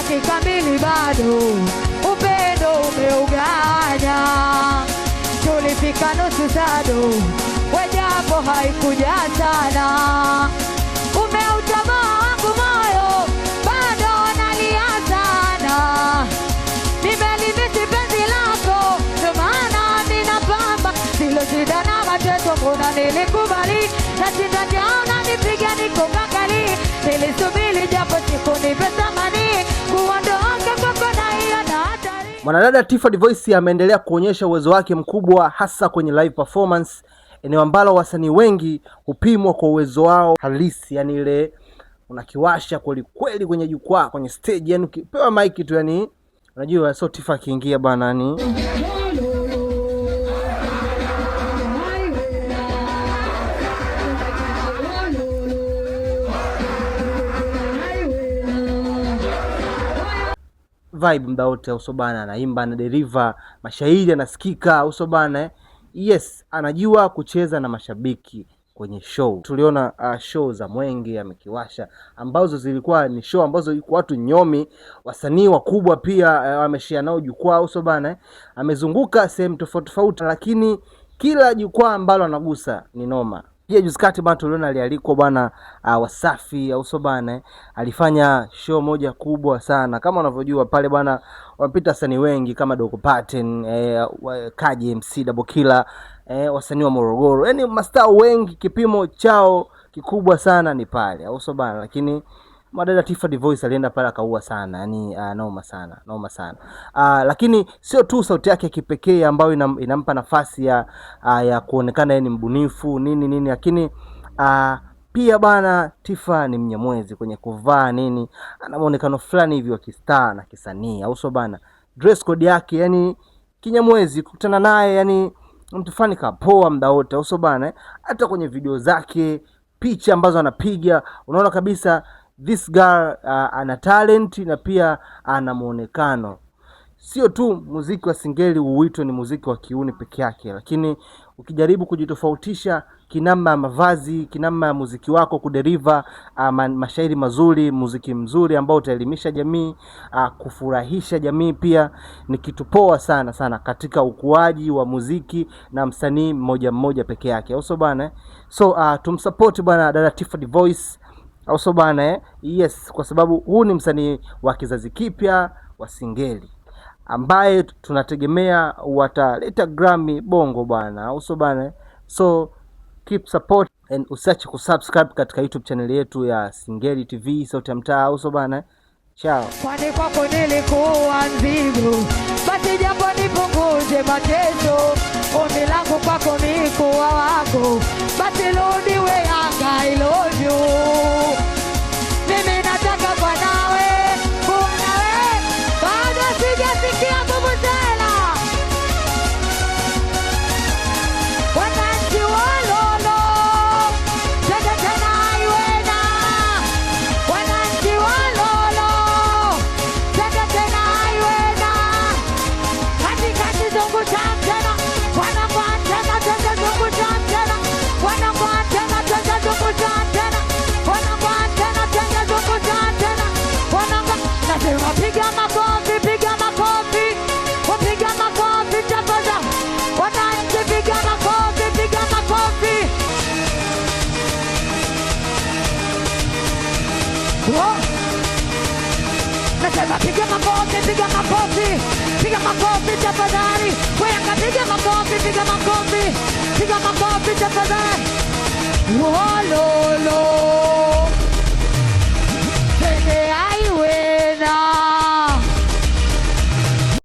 dakika mbili bado upendo umeuganya. Tulifika nusu sado, wejapo haikuja sana. Umeutamaa wangu moyo, bado nalia sana. Nimelimisi penzi lako, ndo maana ninapamba. Silo shida na mateso, mbona nilikubali. Na shida jaona nipiga niko kakali. Nilisubiri japo siku nipe thamani. Kuondoka kwako na hiyo na hatari. Mwanadada Tifa The Voice ameendelea kuonyesha uwezo wake mkubwa hasa kwenye live performance, eneo ambalo wasanii wengi hupimwa kwa uwezo wao halisi, yani ile unakiwasha kweli kweli kwenye jukwaa, kwenye stage, yani ukipewa mic tu, yani unajua. So Tifa akiingia bana, yani vibe muda wote usobana, anaimba, ana deliver mashairi, anasikika usobana. Yes, anajua kucheza na mashabiki kwenye show. Tuliona show za Mwenge amekiwasha, ambazo zilikuwa ni show ambazo ilikuwa watu nyomi, wasanii wakubwa pia wameshia nao jukwaa usobana. Amezunguka sehemu tofauti tofauti, lakini kila jukwaa ambalo anagusa ni noma. Pia juzi kati bana tuliona alialikwa bana Wasafi usobana, alifanya show moja kubwa sana. Kama unavyojua pale bana wamepita wasanii wengi kama Dogo Pattern, Kaji MC Double Killer, wasanii wa Morogoro. Yaani mastaa wengi, kipimo chao kikubwa sana ni pale usobana. Lakini madada Tifa The Voice alienda pale akaua sana, yani noma sana, noma sana. Lakini sio tu sauti yake kipekee ambayo inampa nafasi ya kuonekana yeye ni mbunifu nini, lakini pia bana Tifa ni mnyamwezi kwenye kuvaa nini, ana muonekano fulani hivi wa kistaa na kisanii au bana. Dress code yake yani kinyamwezi, kukutana naye yani mtu fani kapoa muda wote au bana. Hata kwenye video zake, picha ambazo anapiga, unaona kabisa this girl ana talent na pia ana muonekano. Sio tu muziki wa singeli uitwe ni muziki wa kiuni peke yake, lakini ukijaribu kujitofautisha kinamna ya mavazi, kinamna ya muziki wako kuderiva mashairi mazuri, muziki mzuri ambao utaelimisha jamii, kufurahisha jamii, pia ni kitu poa sana sana katika ukuaji wa muziki na msanii mmoja mmoja peke yake au bana. So tumsupport bwana dada Tifa The Voice au bana. Yes, kwa sababu huu ni msanii wa kizazi kipya wa singeli ambaye tunategemea wataleta Grammy Bongo bwana au bana. So keep support and usiache kusubscribe katika YouTube channel yetu ya Singeli TV Sauti ya Mtaa au bana. Ciao. Kwani kwako nilikuwa mzigo, basi japo nipunguze mateso. Ombi langu kwako ni kuwa wako, basi rudi we anga I love you. Mimi nataka kwa nawe, kuwa nawe, bado sijasikia vuvuzela. Wananchi walolo, tega tena iwena. Wananchi walolo, tega tena iwena. Katikati zungu tena, wanangwa tena, tega zungu tena. Wanangwa tena, tega zungu tena. Wanangwa tena, tega zungu tena. Wanangwa, nasema piga makofi, piga makofi. Wapiga makofi tafadhali. Wananchi piga makofi, piga makofi. Nasema piga makofi, piga makofi. Piga makofi tafadhali. Wewe piga makofi, piga makofi. Piga makofi tafadhali. Wololo.